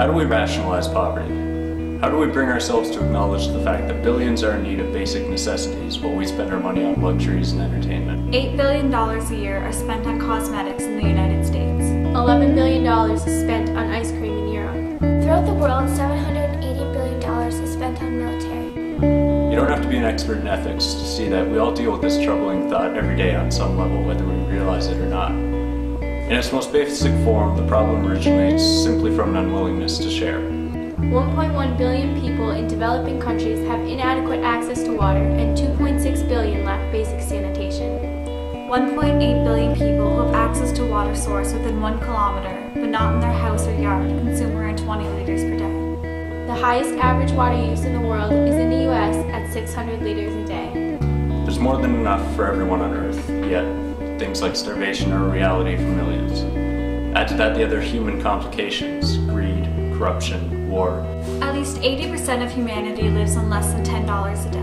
How do we rationalize poverty? How do we bring ourselves to acknowledge the fact that billions are in need of basic necessities while we spend our money on luxuries and entertainment? $8 billion a year are spent on cosmetics in the United States. $11 billion is spent on ice cream in Europe. Throughout the world, $780 billion is spent on military. You don't have to be an expert in ethics to see that we all deal with this troubling thought every day on some level, whether we realize it or not. In its most basic form, the problem originates simply from an unwillingness to share. 1.1 billion people in developing countries have inadequate access to water, and 2.6 billion lack basic sanitation. 1.8 billion people who have access to water source within 1 kilometer, but not in their house or yard, consume around 20 liters per day. The highest average water use in the world is in the US at 600 liters a day. There's more than enough for everyone on Earth, yet things like starvation are a reality for millions. Add to that the other human complications: greed, corruption, war. At least 80% of humanity lives on less than $10 a day.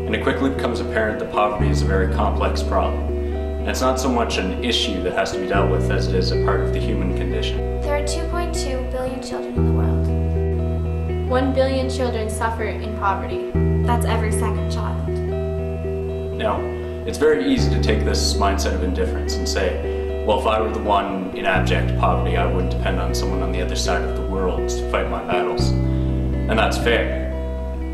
And it quickly becomes apparent that poverty is a very complex problem. And it's not so much an issue that has to be dealt with as it is a part of the human condition. There are 2.2 billion children in the world. 1 billion children suffer in poverty. That's every second child. Now, it's very easy to take this mindset of indifference and say, well, if I were the one in abject poverty, I wouldn't depend on someone on the other side of the world to fight my battles. And that's fair.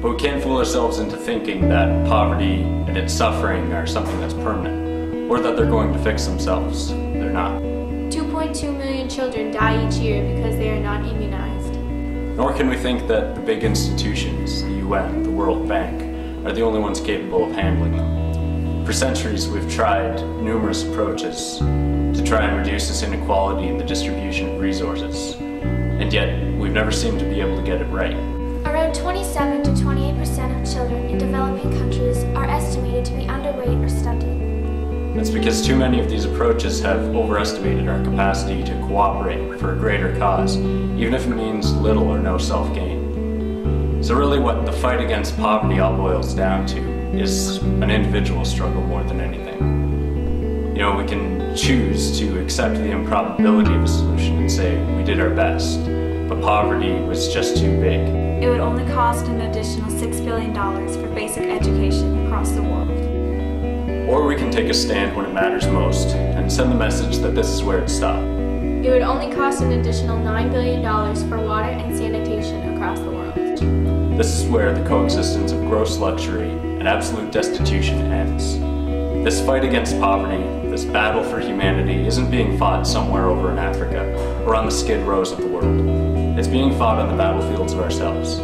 But we can't fool ourselves into thinking that poverty and its suffering are something that's permanent, or that they're going to fix themselves. They're not. 2.2 million children die each year because they are not immunized. Nor can we think that the big institutions, the UN, the World Bank, are the only ones capable of handling them. For centuries, we've tried numerous approaches to try and reduce this inequality in the distribution of resources, and yet we've never seemed to be able to get it right. Around 27 to 28% of children in developing countries are estimated to be underweight or stunted. That's because too many of these approaches have overestimated our capacity to cooperate for a greater cause, even if it means little or no self-gain. So really what the fight against poverty all boils down to is an individual struggle more than anything. You know, we can choose to accept the improbability of a solution and say we did our best, but poverty was just too big. It would only cost an additional $6 billion for basic education across the world. Or we can take a stand when it matters most and send the message that this is where it stopped. It would only cost an additional $9 billion for water and sanitation across the world. This is where the coexistence of gross luxury and absolute destitution ends. This fight against poverty, this battle for humanity, isn't being fought somewhere over in Africa or on the skid rows of the world. It's being fought on the battlefields of ourselves.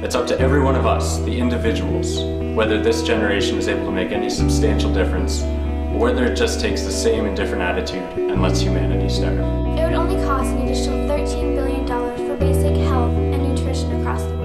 It's up to every one of us, the individuals, whether this generation is able to make any substantial difference, or whether it just takes the same indifferent attitude and lets humanity starve. It would only cost an additional $13 billion for basic health and nutrition across the world.